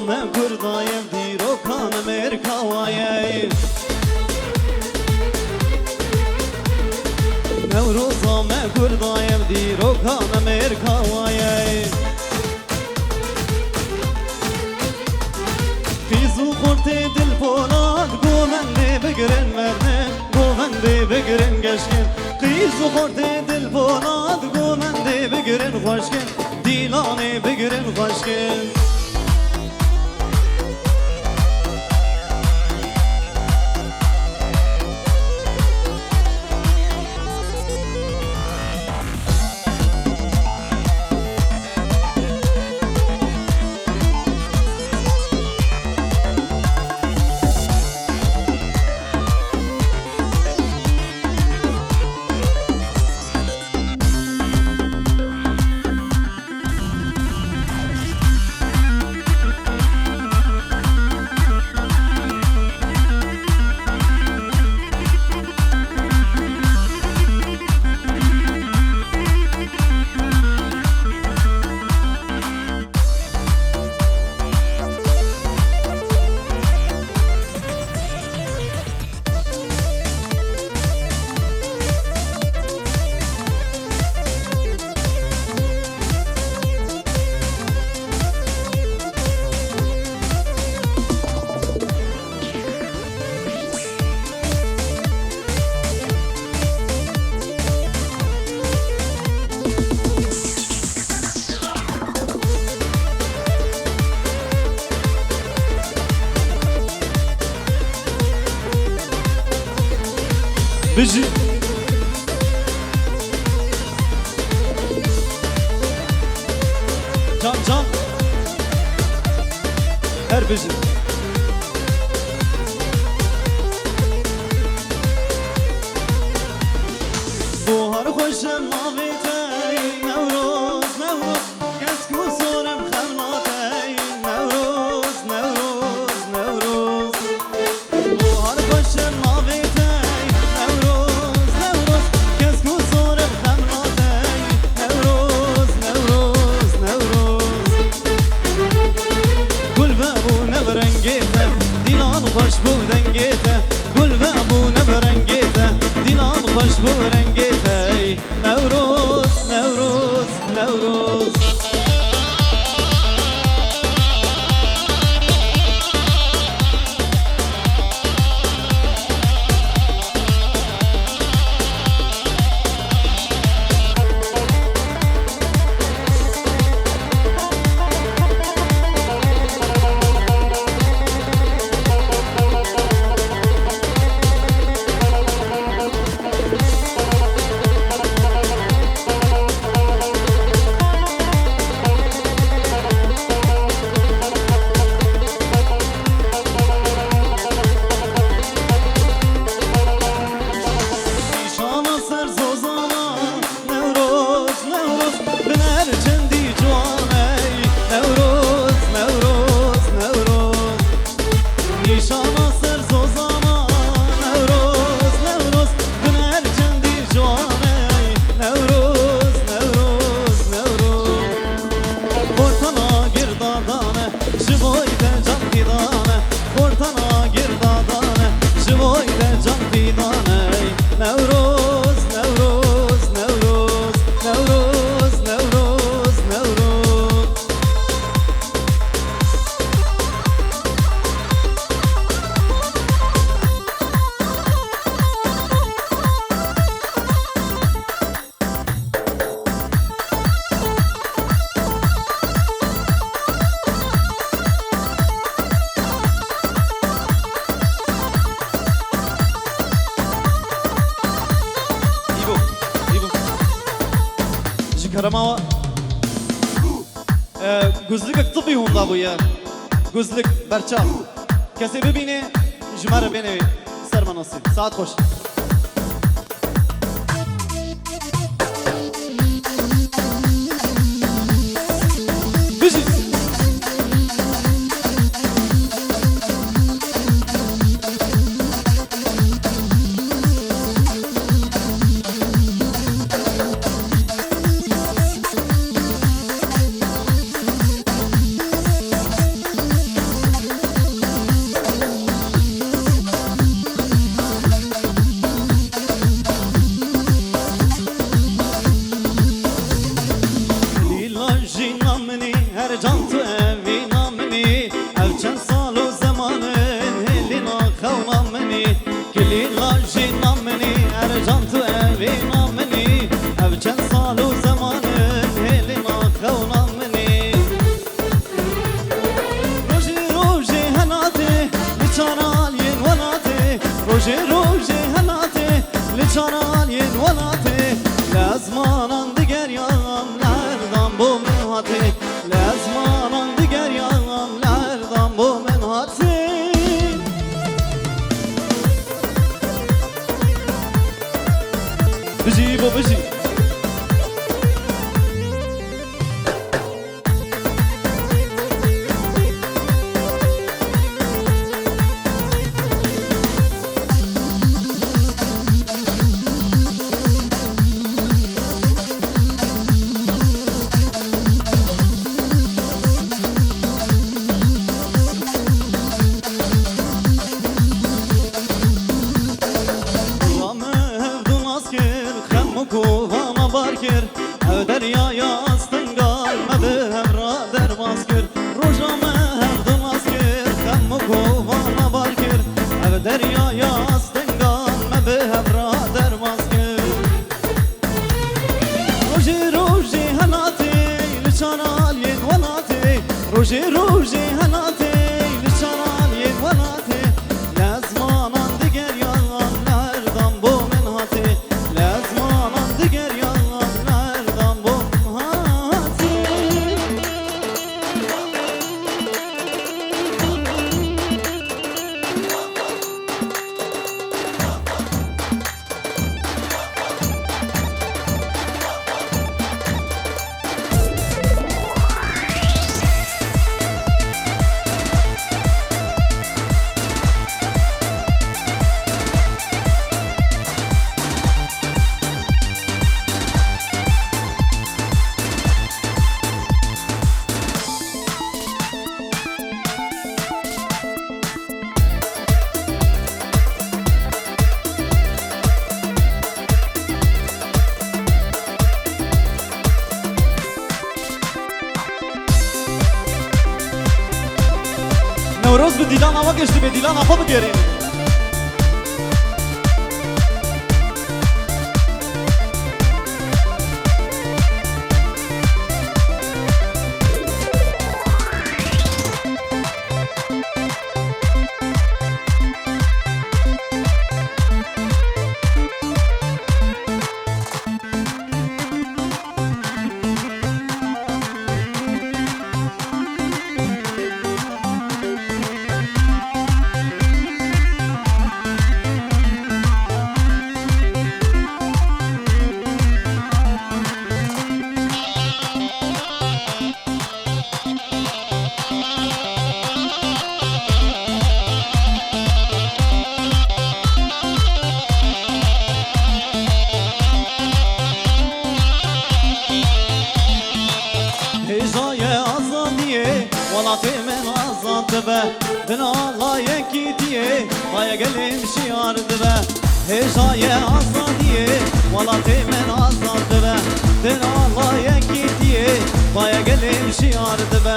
me kurdajem diro kanë merkawaje Nevroza me kurdajem diro kanë merkawaje Fizu kurte dil polat Govende bigrin merne Govende bigrin geçkin Fizu kurte dil polat Govende bigrin hoşkin Dilane bigrin hoşkin Bizi Can Her bizi Bu har hoşem mavitey Nevroz Nevroz Kesku sorem xevlatey Nevroz Nevroz Nevroz Bu har hoşem mavitey Baş bu dengete Gül ve bu ne rengete Dilan baş bu rengete Nevroz, Nevroz, Nevroz Karama Gözlük tıbbi hunda bu ya Gözlük berçal Kese bibine Jumara beni sermanası Saat hoş روجي روجي هلاتي لشران يدولاتي لازمانا دقر يلا نردم بو من هاتي لازمانا دقر يلا نردم بو هاتي نوروز به دیلان آوا گشتی به دیلان آفا بگیریم ولاتي من عزات به دن الله يكيتيه ويا قلم شيار دبه هجاية عزاديه ولاتي من عزات به دن الله يكيتيه ويا قلم شيار دبه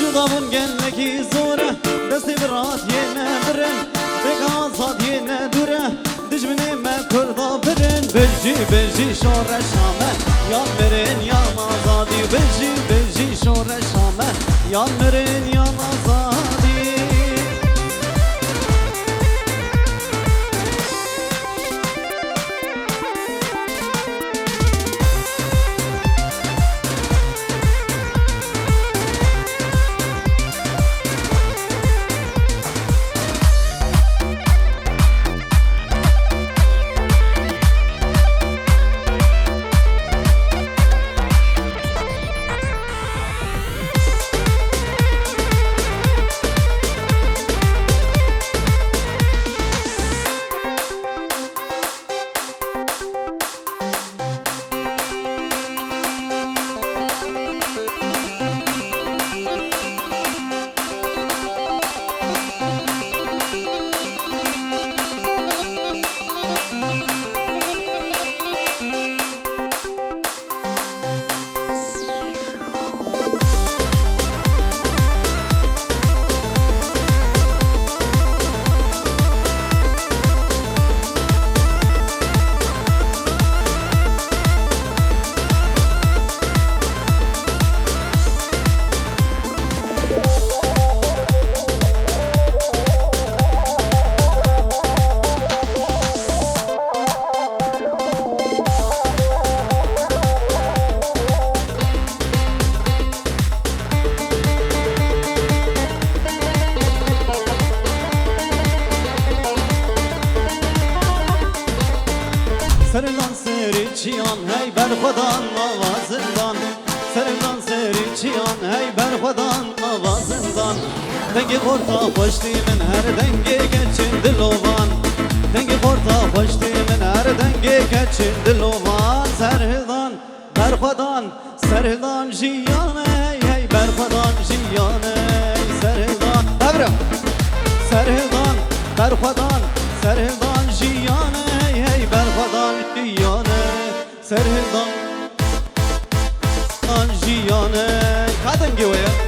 جدا من قلك زوره دستي برات ينا برن بك عزاد ينا دوره دجمني ما كردا برن بلجي بلجي شور الشامه يا مرن يا مازادي بلجي بلجي شور الشامه yanların yanazadi Sarılan seri çiyan hey berxodan avazından Sarılan seri çiyan hey berxodan avazından Dengi porta hoşti min her dengi geçin dilovan Dengi porta hoşti min her dengi geçin dilovan Sarılan berxodan sarılan jiyan hey hey berxodan jiyan hey Sarılan Devrim Sarılan berxodan sarılan jiyan hey hey berxodan jiyane Sarılan jiyane Kadın gibi ya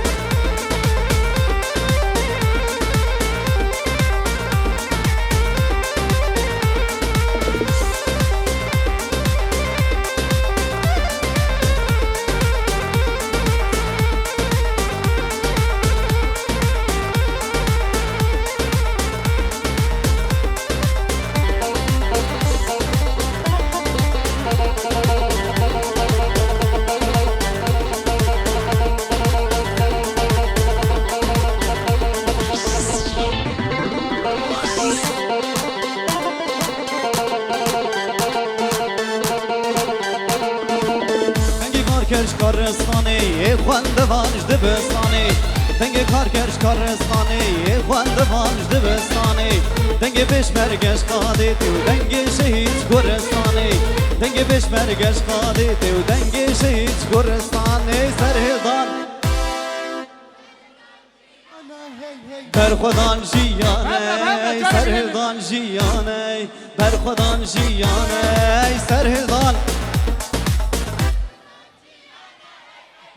کارستانی خواندوانش دبستانی دنگ کارکرش کارستانی خواندوانش دبستانی دنگ بشمرگش قادی تو دنگ شهید گرستانی دنگ بشمرگش قادی تو دنگ شهید گرستانی سرهدان بر خودان جیانه سرهدان جیانه بر خودان جیانه سرهدان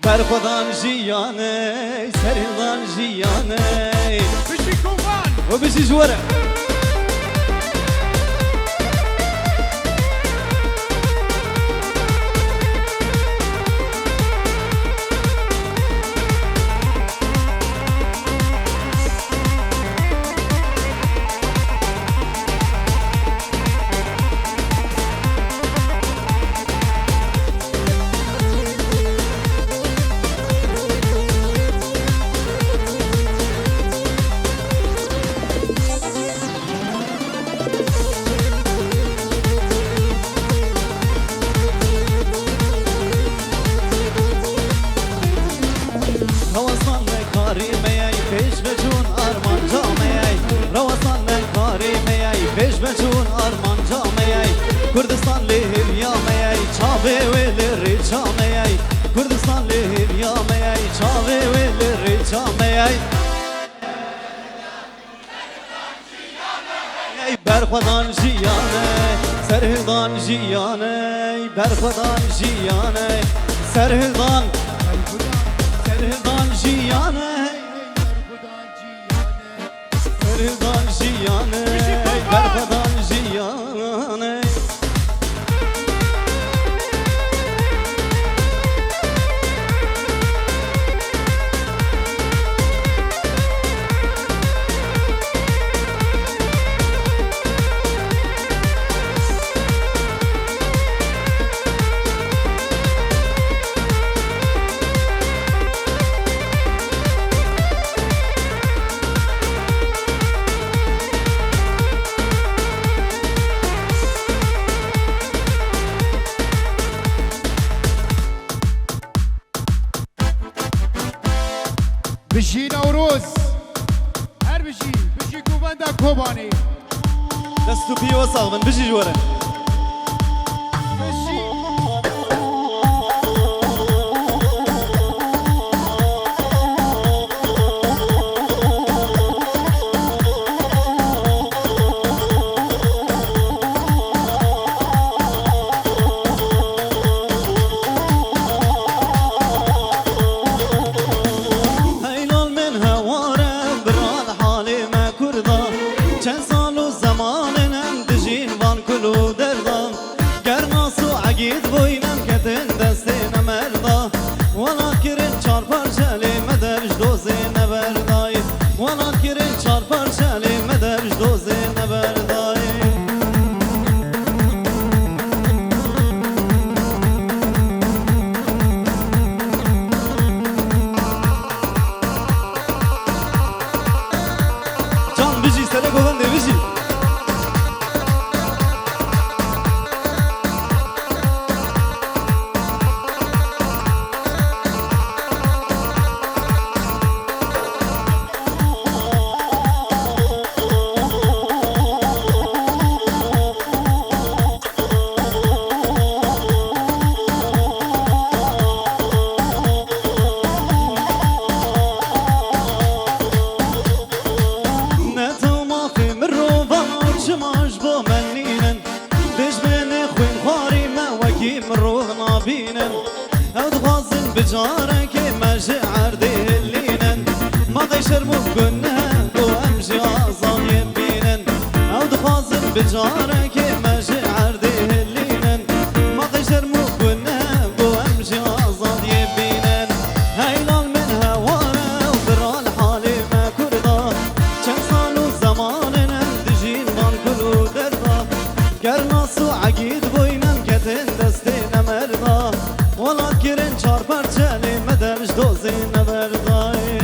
بر خودان جیانه سرهدان جیانه بشی کوفان و بشی جوره بچون آرمان جامعه کردستان لهر یامعه چاوه و لر جامعه کردستان لهر یامعه چاوه و لر جامعه برخودان جیانه سرهدان جیانه برخودان جیانه سرهدان جیانه سرهدان جیانه برخودان جیانه بشی نوروز هر بشی کوفان دا کوبانی دستو بی و ساغمن بشی جوره بشی بجارك مشاعر دهلينن ما غير مقبلنا وامشي عصاد يبينن هيلال من هوانا وبرا الحالي ما كردا كم صالو زماننا دجين من كلو دردا قرناس وعقيد بوينن كتن دستينا مردا ولا كرن چار پرچالي مدرش دوزين برداي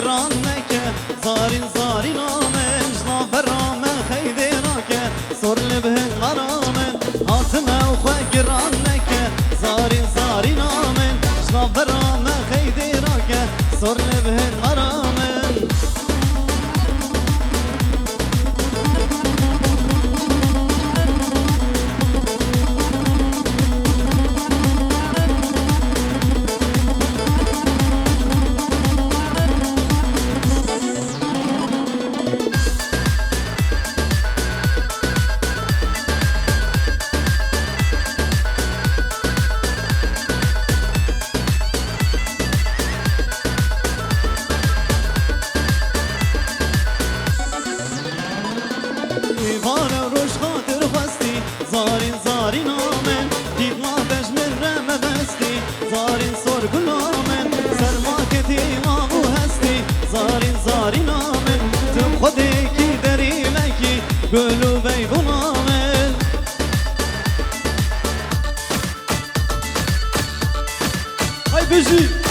گران نکه زارین زارین آمن جنافر آمن خیده ناکه سر لبهن مرامن آتمه و خواه گران نکه زارین زارین آمن جنافر آمن خیده ناکه سر لبهن مرامن دیوانه روش خاطر خواستی زارین زارین آمن دید ما بجمن رمه بستی زارین سرگل آمن سرماکتی آبو هستی زارین زارین آمن تم خودی کی دری لکی گلو بیبون آمن های بجی